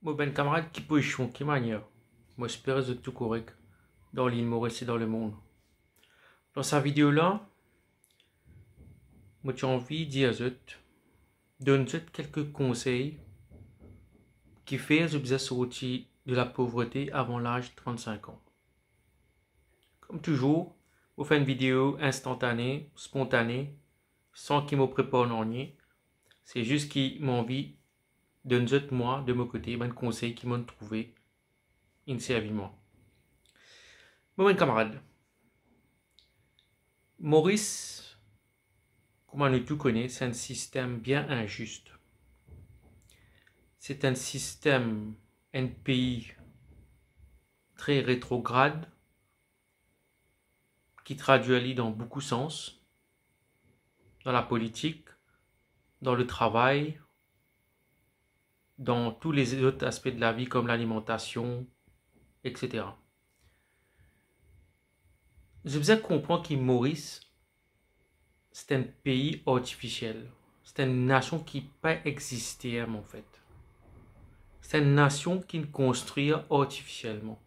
Moi, ben camarade qui peut qui manière. Moi, j'espère de tout correct dans l'île Maurice et dans le monde. Dans sa vidéo là, moi, j'ai envie de dire donne quelques conseils qui font que sortir de la pauvreté avant l'âge de 35 ans. Comme toujours, vous faites une vidéo instantanée, spontanée, sans qu'il me prépare non rien. C'est juste qu'il m'a envie de moi, de mon côté, un conseil qui m'ont trouvé inserviment. Mon camarade, Maurice, comme nous tous connaissons, c'est un système bien injuste. C'est un système, un pays très rétrograde qui traduit dans beaucoup de sens, dans la politique, dans le travail, dans tous les autres aspects de la vie comme l'alimentation, etc. Je vous comprendre que Maurice, c'est un pays artificiel. C'est une nation qui n'a pas existé en fait. C'est une nation qui est construite artificiellement.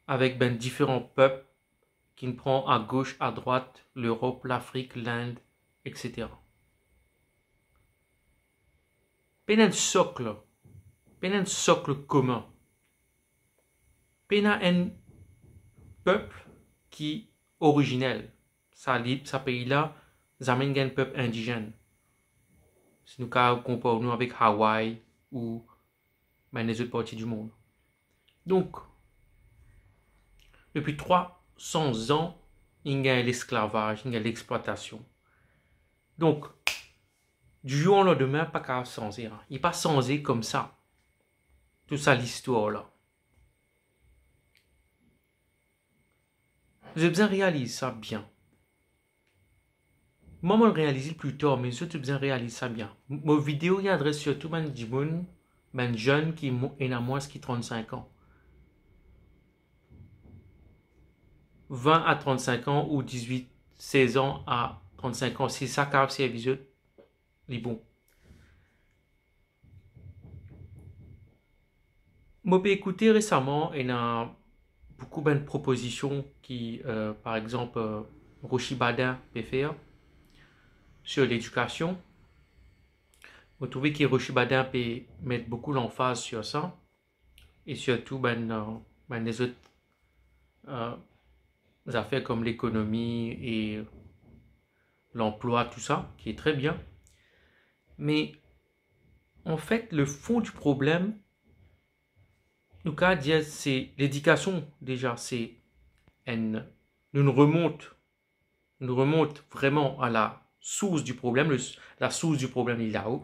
Avec différents peuples qui prend à gauche, à droite, l'Europe, l'Afrique, l'Inde, etc. Il y a un socle commun. Il y a un peuple qui est originel. Ça pays-là, ça mène un peuple indigène. Si nous comparons avec Hawaï ou les autres parties du monde. Donc, depuis 300 ans, il y a l'esclavage, il y a l'exploitation. Donc, du jour au lendemain, pas qu'à changer. Il n'est pas changé comme ça. Tout ça, l'histoire là. J'ai besoin de réaliser ça bien. Moi, je le réalise plus tard, mais je besoin de réaliser ça bien. Mon vidéo il adresse surtout les jeunes qui ont moins de 35 ans. 20 à 35 ans ou 18, 16 ans à 35 ans. C'est ça qui c'est visuel. Les bons. Moi, j'ai écouté récemment, il y a beaucoup de propositions qui, par exemple, Rochi Badin peut faire sur l'éducation. Vous trouvez que Rochi Badin peut mettre beaucoup l'emphase sur ça. Et surtout, les autres affaires comme l'économie et l'emploi, tout ça, qui est très bien. Mais en fait, le fond du problème, nous cas dire c'est l'éducation déjà, c'est nous remonte vraiment à la source du problème. La source du problème est là-haut.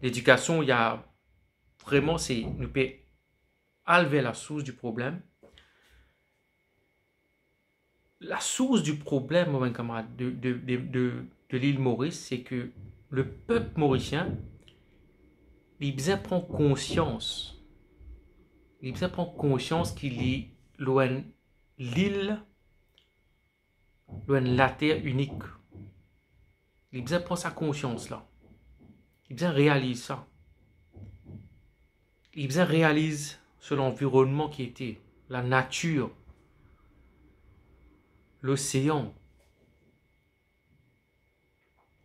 L'éducation, il y a vraiment, c'est nous peut enlever la source du problème. La source du problème, mon camarade, de l'île Maurice, c'est que le peuple mauricien, il besoin prendre conscience. Il besoin prendre conscience qu'il est loin l'île, loin la terre unique. Il besoin prendre sa conscience là. Il besoin réaliser ça. Il besoin réaliser sur l'environnement qui était, la nature, l'océan.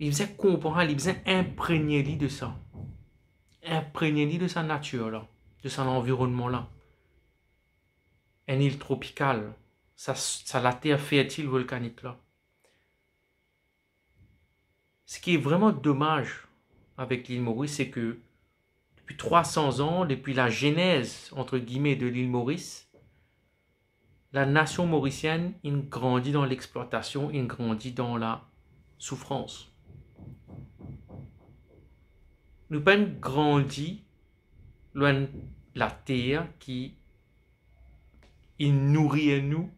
Il besoin comprendre, il besoin imprégner de ça. Imprégner de sa nature là, de son environnement là. Une île tropicale, ça la terre fertile volcanique là. Ce qui est vraiment dommage avec l'île Maurice, c'est que depuis 300 ans, depuis la genèse entre guillemets de l'île Maurice, la nation mauricienne, il grandit dans l'exploitation, il grandit dans la souffrance. Nous pas grandi loin de la terre qui il nourrit nous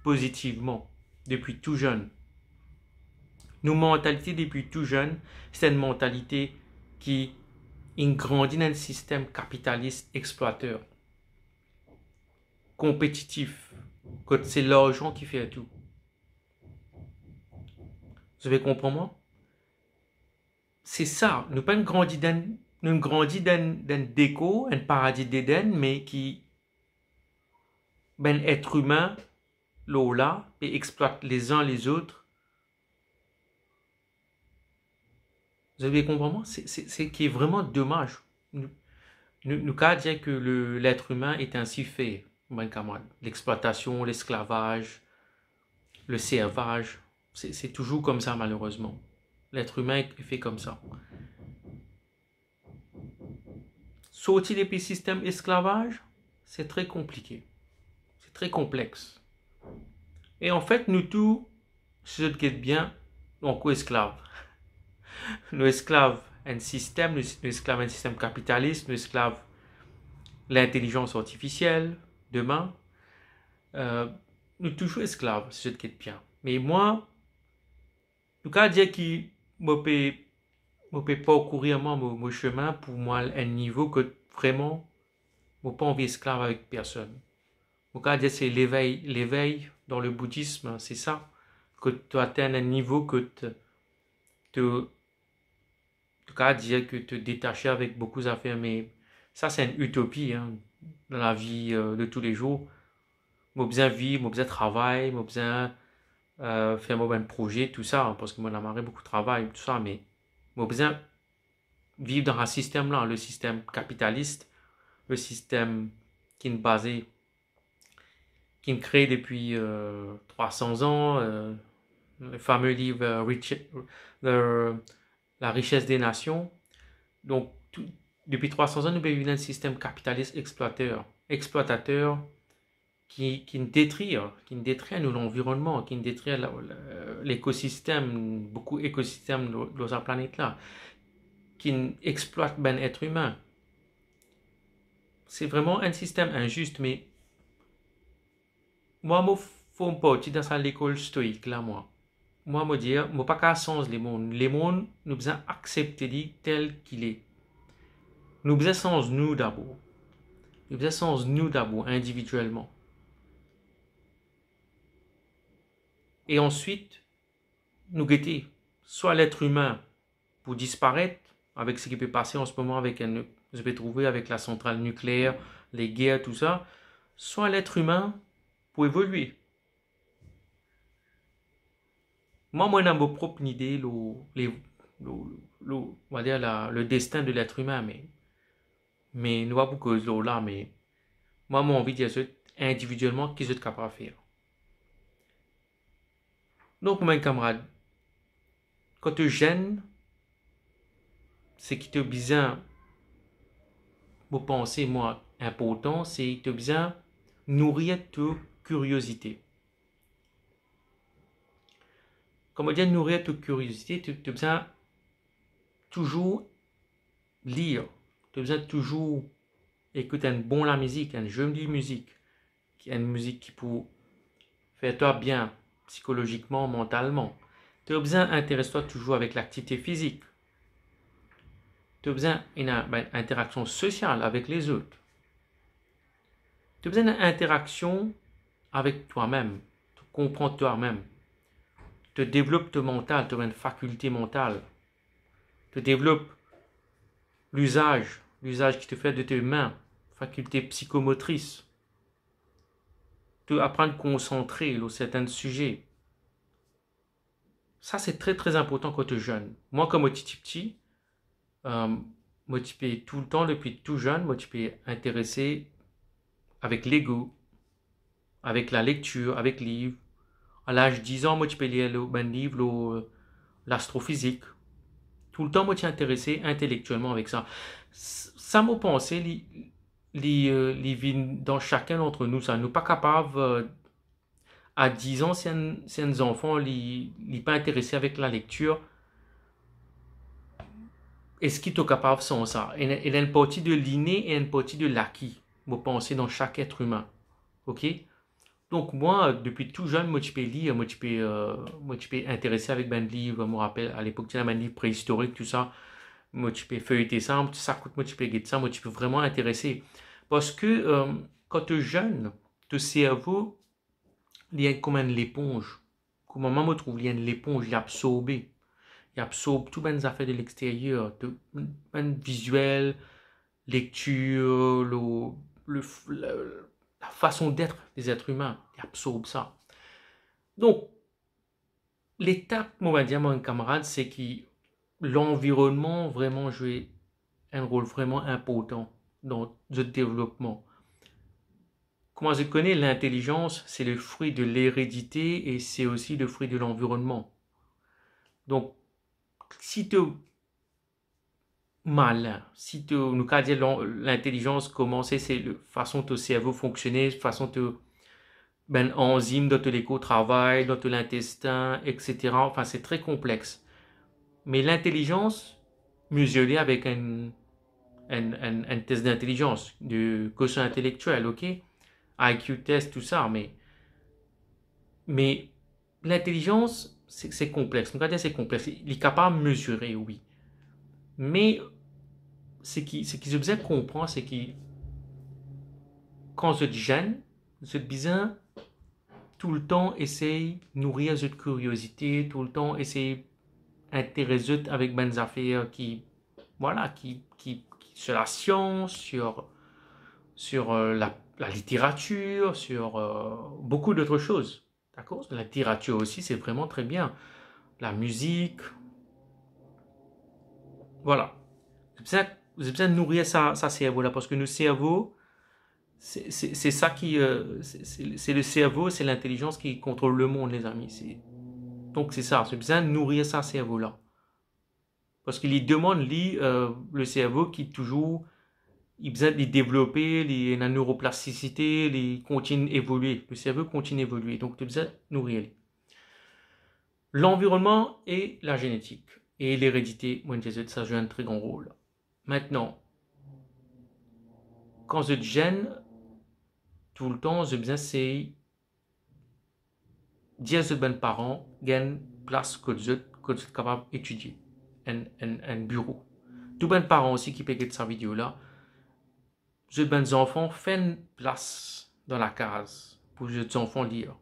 positivement depuis tout jeune. Nos mentalités depuis tout jeune, c'est une mentalité qui grandit dans un système capitaliste exploiteur, compétitif, quand c'est l'argent qui fait tout. Vous avez compris moi? C'est ça, nous pas grandi dans nous grandit dans déco, un paradis d'Éden, mais qui, ben, être humain, là, et exploite les uns les autres. Vous avez compris moi? C'est qui est vraiment dommage. Nous qu'à dire que l'être humain est ainsi fait, mon camarade. L'exploitation, l'esclavage, le servage, c'est toujours comme ça malheureusement. L'être humain est fait comme ça. Sortir depuis le système esclavage, c'est très compliqué. C'est très complexe. Et en fait, nous tous, si je te guette bien, on est esclaves. Nous esclaves un système, nous esclaves un système capitaliste, nous esclaves l'intelligence artificielle, demain. Nous toujours esclaves, si je te guette bien. Mais moi, je peux dire que je peux parcourir mon chemin pour moi un niveau que vraiment, je n'ai pas envie esclave avec personne. Je peux dire c'est l'éveil dans le bouddhisme, c'est ça, que tu atteins un niveau que tu dire que te détacher avec beaucoup d'affaires, mais ça c'est une utopie hein, dans la vie de tous les jours. Moi besoin vivre, moi besoin travailler, moi besoin faire mon projet, tout ça, parce que moi j'ai beaucoup de travail, tout ça, mais moi besoin vivre dans un système là, le système capitaliste, le système qui est basé, qui est créé depuis 300 ans, le fameux livre La richesse des nations. Donc, depuis 300 ans, nous vivons dans un système capitaliste exploitateur qui détruit l'environnement, qui détruit l'écosystème, beaucoup d'écosystèmes de la planète là, qui exploite ben être humain. C'est vraiment un système injuste, mais moi, je fais partie dans l'école stoïque là, moi. Moi, je dire, moi pas qu'à sens les mondes. Les mondes, nous besoin accepter tel qu'il est. Nous besoin sens nous d'abord. Nous besoin sens nous d'abord, individuellement. Et ensuite, nous guetter soit l'être humain pour disparaître avec ce qui peut passer en ce moment avec je vais trouver avec la centrale nucléaire, les guerres, tout ça, soit l'être humain pour évoluer. Moi, j'ai ma propre idée, on va dire le destin de l'être humain, mais nous avons beaucoup de là, mais moi, j'ai envie de dire individuellement, qu'est-ce que je suis capable de faire. Donc, mes camarades, quand tu gênes, c'est qui te besoin, pour penser, moi, important, c'est que tu besoin nourrir ta curiosité. Comment dire nourrir ta curiosité, tu as besoin toujours lire, tu as besoin toujours écouter une bonne la musique, une jolie musique, une musique qui peut faire toi bien psychologiquement, mentalement. Tu as besoin d'intéresser-toi toujours avec l'activité physique. Tu as besoin d'une interaction sociale avec les autres. Tu as besoin d'une interaction avec toi-même. Tu comprends toi-même. Tu développes ton mental, tu as une faculté mentale. Tu développes l'usage qui te fait de tes mains, faculté psychomotrice. Tu apprends à te concentrer sur certains sujets. Ça, c'est très très important quand tu es jeune. Moi, comme je suis petit, moi, je suis tout le temps, depuis tout jeune, moi, je suis intéressé avec l'ego, avec la lecture, avec livres. À l'âge de 10 ans, moi, je peux lire un livre, l'astrophysique. Tout le temps, moi, je suis intéressé intellectuellement avec ça. Ça m'a pensé, les vies dans chacun d'entre nous, ça nous pas capable à 10 ans, si un enfant n'est pas intéressé avec la lecture, est-ce qu'il est capable sans ça? Il y a une partie de l'inné et une partie de l'acquis, vous pensez, dans chaque être humain. Ok? Donc moi, depuis tout jeune, moi je peux lire, moi je peux intéresser avec ben livre, je me rappelle à l'époque, tu as un livre préhistorique, tout ça, moi je peux feuilleter ça, ça coûte, moi je peux guetter ça, moi je peux vraiment intéresser. Parce que quand tu es jeune, ton cerveau, il est comme une éponge. Comment maman me trouve, il y a une éponge, il est absorbé. il absorbe tout les affaires de l'extérieur, ben visuel, lecture, la façon d'être des êtres humains, il absorbe ça. Donc, l'étape, on va dire, mon camarade, c'est que l'environnement vraiment joue un rôle vraiment important dans le développement. Comment je connais l'intelligence, c'est le fruit de l'hérédité et c'est aussi le fruit de l'environnement. Donc, si tu es malin, si tu nous cas dire l'intelligence commencer, c'est la façon ton cerveau fonctionner, la façon de ben enzymes dans l'écho travail, dans l'intestin, etc. Enfin, c'est très complexe. Mais l'intelligence, mesurée avec un test d'intelligence, de quotient intellectuel, ok? IQ test, tout ça, mais l'intelligence, c'est complexe. Donc, c'est complexe. Il est capable de mesurer, oui. Mais ce qu'ils ont besoin de comprendre, c'est que quand vous êtes jeune, vous êtes besoin tout le temps essayer de nourrir votre curiosité, tout le temps essayer d'intéresser avec des affaires qui, voilà, sur la science, sur la littérature, sur beaucoup d'autres choses. D'accord? La littérature aussi, c'est vraiment très bien. La musique. Voilà. Vous avez besoin de nourrir sa cerveau là, parce que nos cerveaux, c'est ça qui. C'est le cerveau, c'est l'intelligence qui contrôle le monde, les amis. Donc c'est ça, c'est besoin de nourrir sa cerveau là. Parce qu'il demande, le cerveau qui toujours. Il a besoin de développer la neuroplasticité, il continue d'évoluer. Le cerveau continue d'évoluer. Donc, tu as besoin de nourrir. L'environnement et la génétique. Et l'hérédité, moi, je ça joue un très grand rôle. Maintenant, quand je gêne, tout le temps, je besoin c'est dire aux bonnes parents, gagne place que vous êtes capable d'étudier. Un bureau. Tous les parents aussi qui payent sa vidéo là, les bonnes enfants font une place dans la case pour les enfants lire.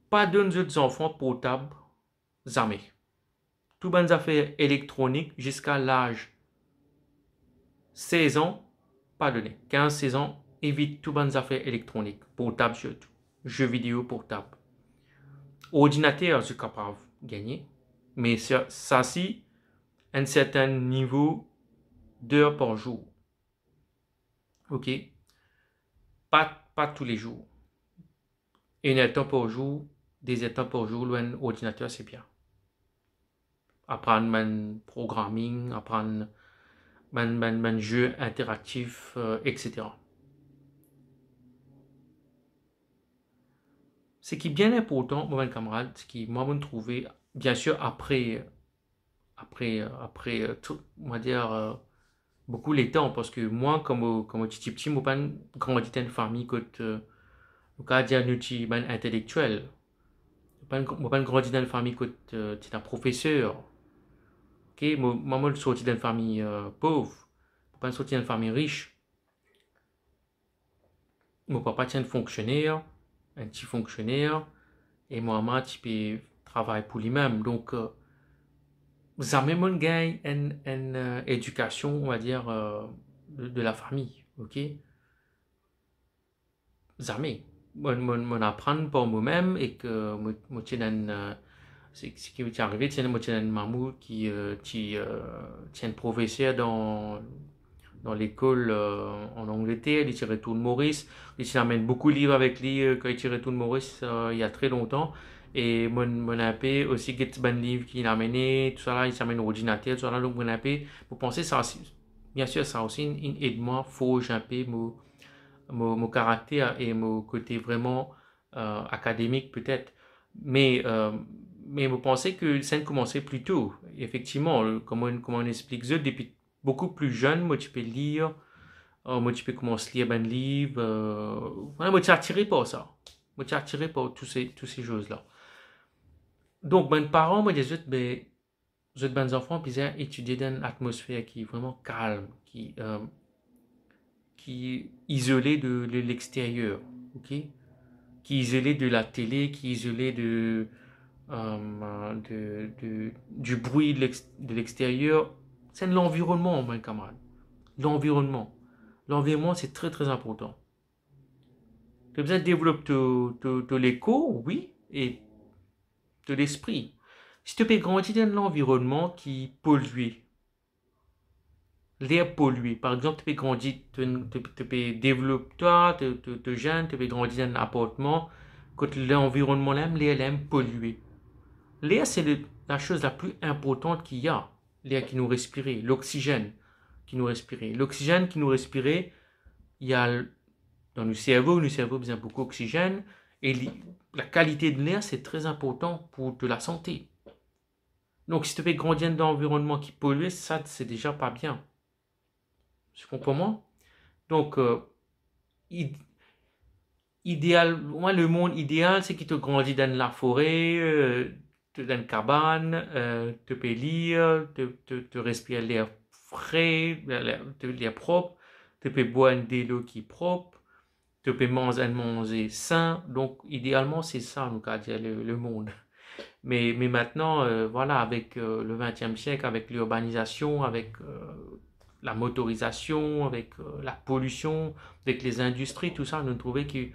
Pas d'autres enfants portables, jamais. Tout bonnes affaires électroniques jusqu'à l'âge 16 ans, pas donné. 15-16 ans, évite tout bonnes affaires électroniques, portables surtout. Jeux vidéo portables. Ordinateur, je suis capable de gagner. Mais ça, si, un certain niveau d'heures par jour. Ok? Pas tous les jours. Une heure par jour, des heures par jour, un ordinateur, c'est bien. Apprendre un programming, apprendre un jeu interactif, etc. Ce qui est bien important, mon camarade, ce qui moi me trouvé, bien sûr après tout, on va dire beaucoup les temps, parce que moi comme petit, moi pas grandi dans une famille que on va dire nous ben intellectuel, moi pas grandi dans une famille que tu un professeur, ok, moi sorti d'une famille pauvre, moi pas sorti d'une famille riche. Mon papa tient un fonctionnaire, un petit fonctionnaire, et moi, maman, tu peux travailler pour lui-même. Donc, jamais mon gagne une éducation, on va dire, de la famille, ok? Jamais. Mon apprendre par moi-même et que moi, tiens ce qui m'est arrivé, c'est moi, tiens un mamou qui tient un professeur dans l'école en Angleterre, il tirait tout de Maurice. Il amène beaucoup de livres avec lui quand il tirait tout de Maurice il y a très longtemps. Et mon AP aussi, il y a des livres qu'il a amené, tout ça là, il s'amène au ordinateur, tout ça là. Donc mon AP, vous pensez ça aussi, bien sûr, ça aussi une aide-moi, forge un peu mon caractère et mon côté vraiment académique peut-être. Mais, euh, mais vous pensez que ça a commencé plus tôt. Effectivement, comment on explique ça, depuis beaucoup plus jeune, moi tu peux lire, moi tu peux commencer à lire un livre. Voilà, moi tu es attiré par ça. Moi tu es attiré par tous ces choses-là. Donc, mes parents, moi, les autres enfants, puis ils étudier dans une atmosphère qui est vraiment calme, qui est isolée de l'extérieur, ok? Qui est isolée de la télé, qui est isolée du bruit de l'extérieur. C'est l'environnement, mon camarade. L'environnement. L'environnement, c'est très très important. Tu as besoin de développer de l'écho, oui, et de l'esprit. Si tu peux grandir dans l'environnement qui pollue, l'air pollué, par exemple, tu peux grandir, tu peux développer, toi, te jeune, tu peux grandir dans un appartement, quand l'environnement l'air pollué. L'air, c'est la chose la plus importante qu'il y a. L'air qui nous respire, l'oxygène qui nous respire. L'oxygène qui nous respire, il y a dans le cerveau a besoin de beaucoup d'oxygène. Et la qualité de l'air, c'est très important pour de la santé. Donc, si tu fais grandir dans un environnement qui pollue, ça, c'est déjà pas bien. Tu comprends moi? Donc, moi, le monde idéal, c'est qu'il te grandit dans la forêt, dans une cabane, te peux lire, te respirer l'air frais, l'air propre, te peux boire de l'eau qui est propre, te peux manger sain. Donc, idéalement, c'est ça, nous, qu'a dit le monde. Mais maintenant, voilà, avec le XXe siècle, avec l'urbanisation, avec la motorisation, avec la pollution, avec les industries, tout ça, nous trouvons que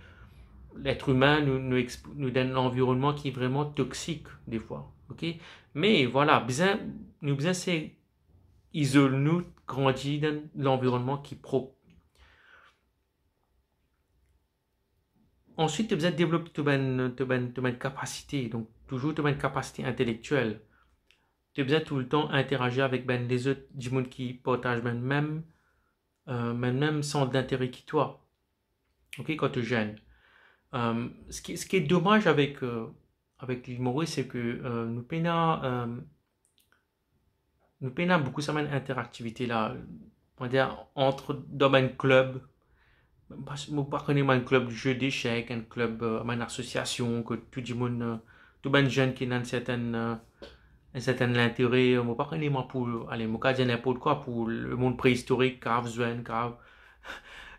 l'être humain nous donne un environnement qui est vraiment toxique des fois. Ok. Mais voilà, nous besoin c'est isoler nous, grandir dans l'environnement qui est propre. Ensuite, tu as besoin de développer une capacité, donc toujours une capacité intellectuelle. Tu as besoin tout le temps d'interagir avec les autres du monde qui partagent même centre d'intérêt que toi. Ok, quand tu es jeune. Ce qui est dommage avec l'humorisme, c'est que nous peinons beaucoup cette interactivité là. On va dire entre dans un club. Je ne connais pas un club de jeu d'échecs, un club, une association, que tout le monde, tout le jeune qui a un certain intérêt. Je ne connais pas pour, allez, je ne dire n'importe quoi pour le monde préhistorique, grave, grave.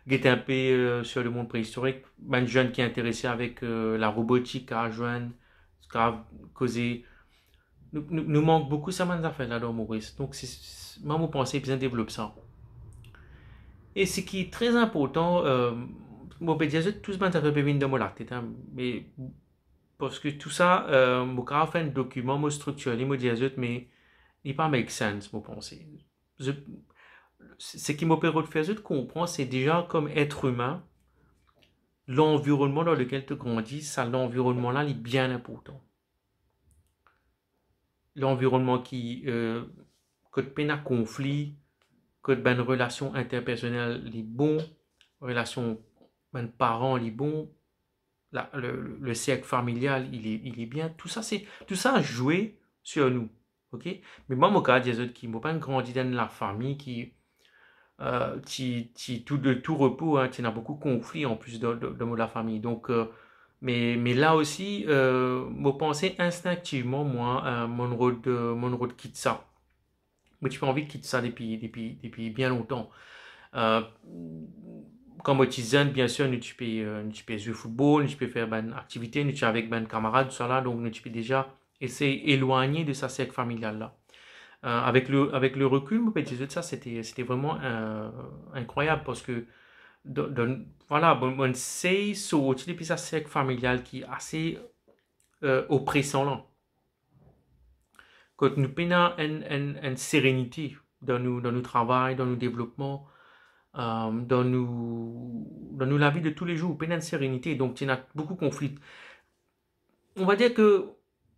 Guetter un peu sur le monde préhistorique, un jeune qui est intéressé avec la robotique à joindre, grave, causer. Nous manque beaucoup ça affaires là dans Maurice. Donc, moi, je pense bien développer ça. Et ce qui est très important, moi, je dire tout ce que je vais dans mon tête, mais parce que tout ça, je fait un document, je structure, je dis mais il n'est pas make sense, je pense. Ce qui m'a permis de faire, je comprends, c'est déjà comme être humain, l'environnement dans lequel tu grandis, ça, l'environnement-là, il est bien important. L'environnement qui, que tu peine à conflit, que tu une relation interpersonnelle, est bon, relation, ben, parents, est bon, le cercle familial, il est bien. Tout ça a joué sur nous. Ok? Mais moi, mon cas, il y a des autres qui m'ont pas grandi dans la famille, qui de tout repos, hein, tu as beaucoup de conflits en plus de la famille. Donc, mais là aussi, je pensais instinctivement, moi, mon rôle de quitter ça. Mais tu as envie de quitter ça depuis bien longtemps. Quand tu es jeune, bien sûr, tu peux jouer au football, tu peux faire une activité, tu es avec un camarade, tout ça là, donc tu peux déjà essayer d'éloigner de sa cercle familiale là. Avec le recul, ça c'était vraiment incroyable parce que voilà, on sait sortir depuis sa cercle familiale qui est assez oppressant là. Quand nous prenons une sérénité dans nos travail, dans nos développements, dans la vie de tous les jours, prenons une sérénité, donc il y a beaucoup de conflits. On va dire que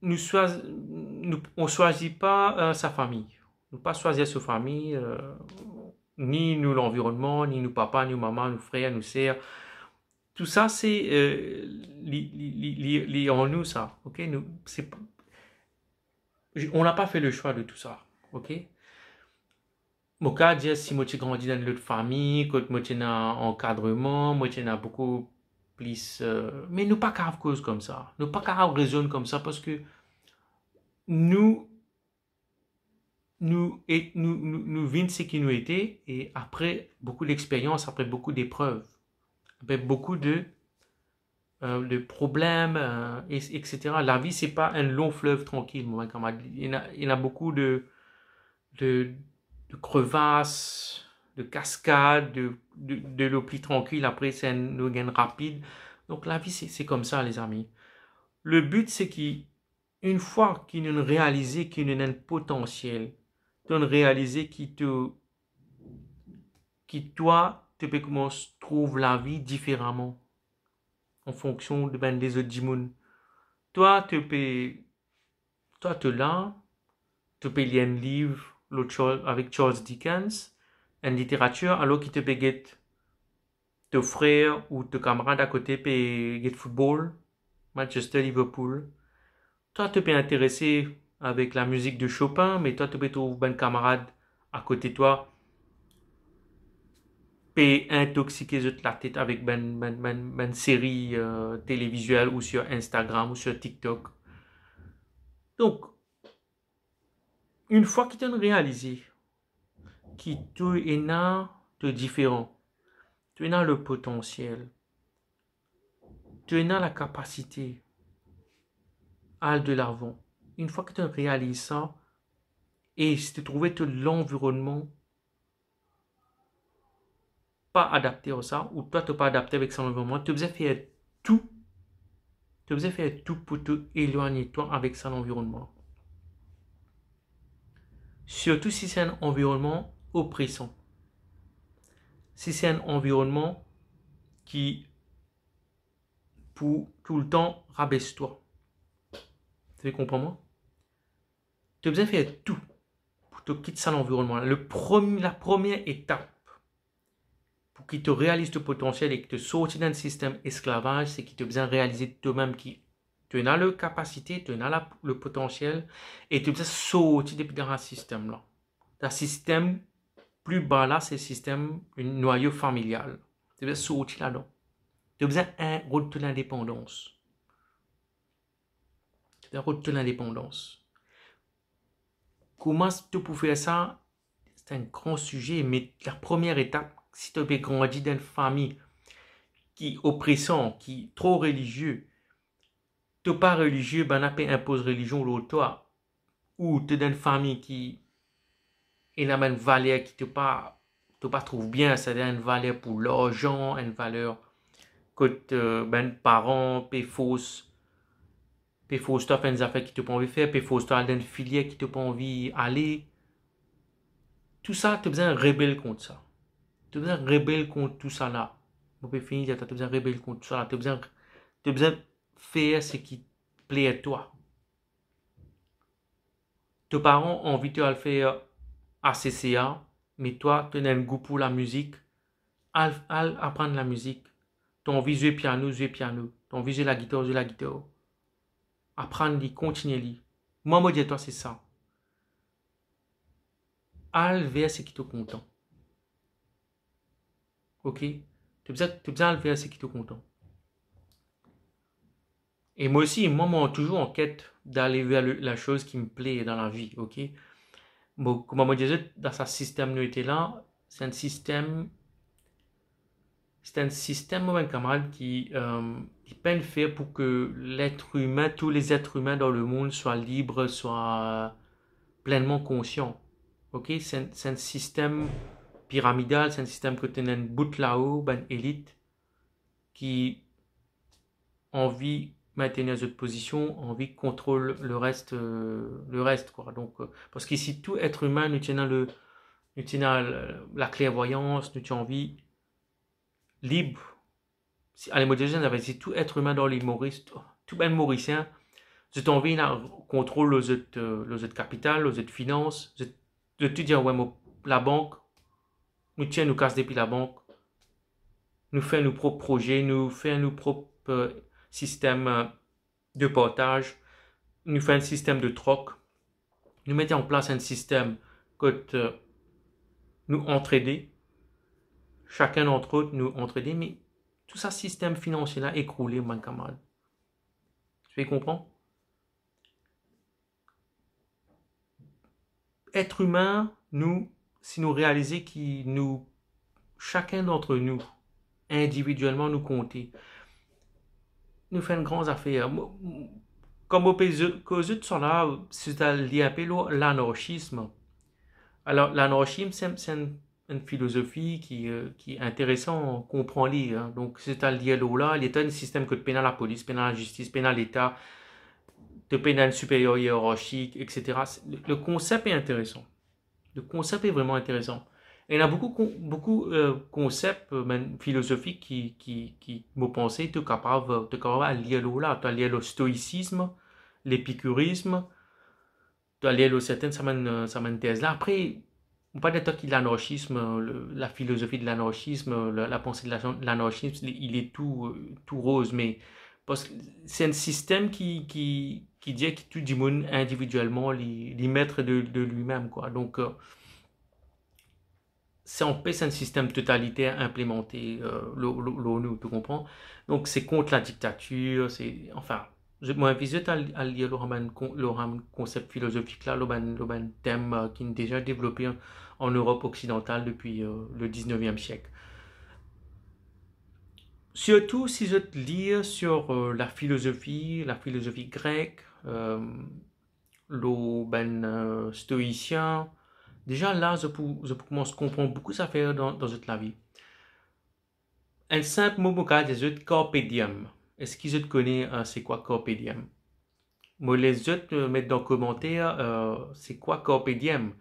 on choisit pas sa famille. Nous pas choisir sa famille, ni nous l'environnement, ni nous papa, ni nous maman, nous frères, nous sœurs. Tout ça, c'est en nous, ça. Ok? On n'a pas fait le choix de tout ça. Ok? Mon cas, dire si moi j'ai grandi dans notre famille, quand moi j'ai un encadrement, moi j'ai beaucoup plus. Mais nous pas grave cause comme ça. Nous pas grave raisonne comme ça parce que nous vîmes ce qui nous était et après beaucoup d'expérience, après beaucoup d'épreuves, après beaucoup de de problèmes, etc. La vie, c'est pas un long fleuve tranquille, mon camarade. Il y en a beaucoup de, de crevasses, de cascades, de l'eau plus tranquille. Après, c'est un eau gain rapide. Donc, la vie, c'est comme ça, les amis. Le but, c'est qu'une fois qu'ils ont réalisé qu'ils ont un potentiel, qu'ils ont réalisé qui toi, tu peux commencer à trouver la vie différemment en fonction de ben, des autres djimoun. Toi, tu là, tu peux lire un livre avec Charles Dickens, une littérature, alors qu'il te peut get ton frère ou ton camarade à côté peut get football, Manchester, Liverpool. Toi, tu peux intéresser avec la musique de Chopin, mais toi, tu peux trouver un camarade à côté de toi, peut intoxiquer la tête avec ben série télévisuelle ou sur Instagram ou sur TikTok. Donc, une fois que tu as réalisé que tu es de différent, tu as le potentiel, tu as la capacité à aller de l'avant. Une fois que tu réalises ça, et si tu trouves que l'environnement pas adapté à ça, ou toi tu n'es pas adapté avec son environnement, tu as faire tout, pour te éloigner toi avec son environnement. Surtout si c'est un environnement oppressant. Si c'est un environnement qui, pour tout le temps, rabaisse-toi. Tu comprends moi? Tu as besoin de faire tout pour te quitter son environnement. La première étape pour qu'il te réalise ton potentiel et que te sortir d'un système esclavage, c'est qu'il te besoin de réaliser toi-même qui tu as la capacité, tu as le potentiel et tu as besoin de sortir depuis dans un système-là. Un système plus bas là, c'est le système, un noyau familial. Tu as besoin de sortir là-dedans. Tu as besoin d'un rôle de l'indépendance. Tu as un rôle de l'indépendance. Comment tu peux faire ça? C'est un grand sujet, mais la première étape, si tu as grandi dans une famille qui est oppressante, qui est trop religieux, tu n'es pas religieux, ben on impose religion l'autre toi, ou tu es dans une famille qui est une valeur qui te pas trouve bien, c'est-à-dire une valeur pour l'argent, une valeur que ben parents paient fausse, toi faire des affaires qui te pas envie de faire, paient fausse toi dans une filière qui te pas envie d'aller. Tout ça, tu as besoin de rebelle contre ça. Tu as besoin de rebelle contre tout ça là. On peut finir, tu as besoin de rebelle contre tout ça là. Tu as besoin de faire ce qui plaît à toi. Tes parents ont envie de le faire à CCA, mais toi, tu as un goût pour la musique. Apprendre la musique. Tu as envie de jouer piano, jouer piano. Tu as envie de jouer la guitare, jouer la guitare. Apprendre, continuer. Moi, je dis toi, c'est ça. Al vers ce qui te content. Ok? Tu as besoin de vers ce qui te content. Et moi aussi, moi, toujours en quête d'aller vers la chose qui me plaît dans la vie, ok? Bon, comme je disais, dans ce système là, c'est un système, mon camarade, qui peine faire pour que l'être humain, tous les êtres humains dans le monde soient libres, soient pleinement conscients, ok? C'est un système pyramidal, c'est un système que tu as une bout là-haut, une élite, qui envie maintenir cette position, envie contrôle le reste quoi. Donc parce qu'ici tout être humain nous tient la clairvoyance, nous tient envie libre. À l'émotion, si tout être humain dans les Maurice, tout ben mauricien, j'ai envie là contrôle les autres capital, les autres finances, je te dire ouais la banque nous tient nous casse depuis la banque, nous fait nos propres projets, nous fait nos propres système de partage, nous fait un système de troc, nous mettons en place un système que nous entraider, chacun d'entre eux nous entraider, mais tout ça système financier là écroulé, mon camarade. Tu comprends? Être humain, si nous réalisons chacun d'entre nous, individuellement nous compter, nous fait une grande affaire. Comme au pays que les autres sont là, c'est lié un peu l'anarchisme. Alors, l'anarchisme, c'est une philosophie qui est intéressante, qu'on comprend lire. Hein. Donc, c'est lié là, l'État est un système que tu pénal la police, pénal la justice, pénal l'État, te pénal supérieur hiérarchique, etc. Le concept est intéressant. Le concept est vraiment intéressant. Et il y a beaucoup concepts même philosophiques qui me pensaient te capable à lire là. Tu as lié le stoïcisme, l'épicurisme, tu as lié le certain, ça m'intéresse là. Après, on parle de toi qui l'anarchisme, la philosophie de l'anarchisme, la pensée de l'anarchisme, il est tout rose, mais c'est un système qui dit que tout le monde individuellement, les maîtres de lui-même, quoi. Donc, c'est en paix, c'est un système totalitaire implémenté, l'ONU, tu comprends? Donc, c'est contre la dictature, c'est, enfin, moi, visite à lire le concept philosophique là, le thème qui est déjà développé en Europe occidentale depuis le 19e siècle. Surtout si je te lis sur la philosophie grecque, le stoïcien, déjà là, je commence à comprendre beaucoup d'affaires dans toute la vie. Un simple mot vocal des autres, carpe diem. Est-ce qu'ils te connaissent c'est quoi carpe diem? Moi, les autres mettent dans le commentaire c'est quoi carpe diem?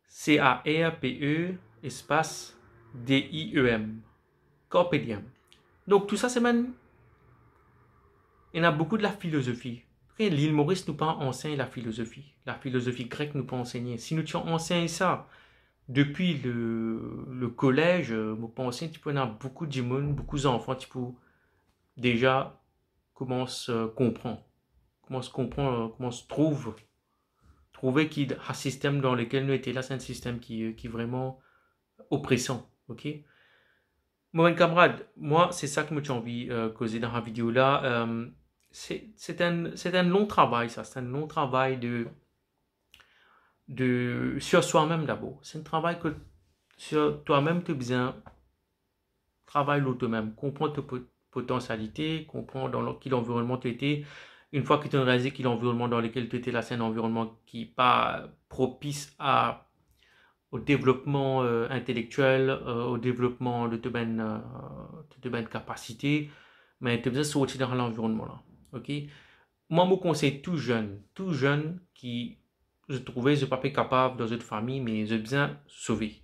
C-A-R-P-E espace D-I-E-M. Carpe diem. Donc tout ça, c'est même... Il y en a beaucoup de la philosophie. L'île Maurice nous pas enseigne la philosophie. La philosophie grecque nous pas enseigner. Si nous enseignons ça, depuis le collège, vous pensez tu peux avoir beaucoup de gens, beaucoup d'enfants, tu peux déjà commencer à comprendre, comment se trouver qu'il y a un système dans lequel nous étions là, c'est un système qui est vraiment oppressant, ok? Mon camarade, moi, c'est ça que j'ai envie de causer dans la vidéo là. C'est un long travail, ça, c'est un long travail sur soi-même d'abord. C'est un travail que sur toi-même, tu as besoin travailler toi-même, comprendre tes potentialités, comprendre dans quel environnement tu étais. Une fois que tu as réalisé que l'environnement dans lequel tu étais là, c'est un environnement qui n'est pas propice au développement intellectuel, au développement de tes bonnes capacités, mais tu as besoin de sortir dans l'environnement là. Ok? Moi, je me conseille tout jeune qui je trouvais je pas capable dans une famille, mais j'ai besoin de sauver.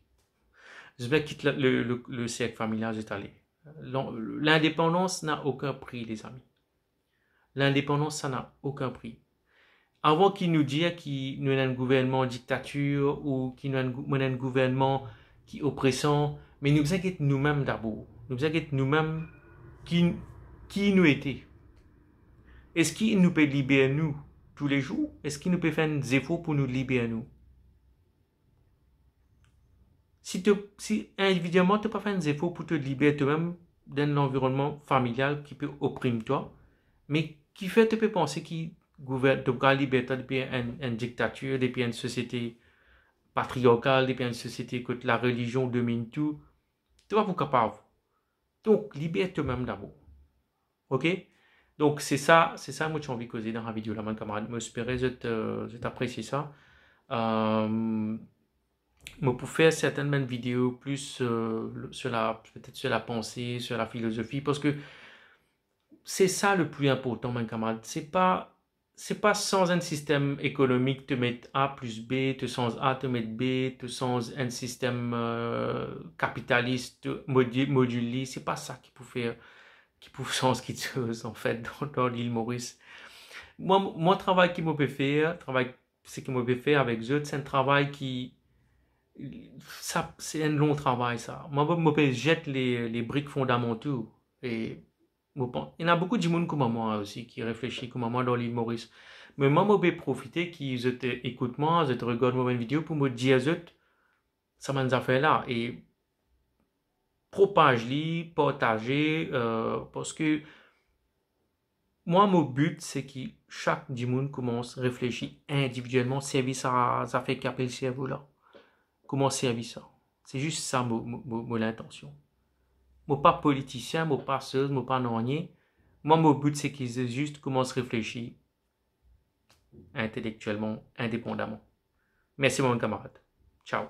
Je vais quitter le cercle familial, je allé. L'indépendance n'a aucun prix, les amis. L'indépendance, ça n'a aucun prix. Avant qu'ils nous disent qu'il nous a un gouvernement en dictature ou qu'il nous a un gouvernement qui est oppressant, mais nous inquiète nous-mêmes d'abord. Nous inquiète nous-mêmes qui nous était. Est-ce qu'il nous peut libérer nous tous les jours? Est-ce qu'il nous peut faire des efforts pour nous libérer nous? Si individuellement, tu n'as pas fait des efforts pour te libérer toi-même d'un environnement familial qui peut opprimer toi, mais qui fait te peut penser qu'il gouverne, te peut libérer depuis une dictature, depuis une société patriarcale, depuis une société que la religion domine tout, tu vas pas capable. Donc, libère toi-même d'abord. Ok? Donc, c'est ça, moi, j'ai envie de causer dans la vidéo là, mon camarade. J'espère que tu apprécies ça. Moi, pour faire certaines vidéos plus peut-être sur la pensée, sur la philosophie, parce que c'est ça le plus important, mon camarade. C'est pas sans un système économique te mettre A plus B, te sans A te mettre B, te sans un système capitaliste modulé. C'est pas ça qui peut sens qui en fait dans l'île Maurice. Moi, travail qui me peut faire, c'est qui me peut faire avec eux, c'est un travail qui ça, c'est un long travail, ça. Moi, je jette les briques fondamentaux. Et il y en a beaucoup de monde comme moi aussi qui réfléchit comme moi dans l'île Maurice. Mais moi, je vais profiter qu'ils écoutent moi, je te regarde mon vidéo pour me dire ça m'a fait là. Et propage-les, partager, parce que moi, mon but, c'est que chaque monde commence à réfléchir individuellement, servir ça fait capter le cerveau là. Comment servir ça? C'est juste ça, mon l'intention. Moi, pas politicien, moi, pas seul, moi, pas non rien. Moi, mon but, c'est qu'ils aient juste comment se réfléchir intellectuellement, indépendamment. Merci, mon camarade. Ciao.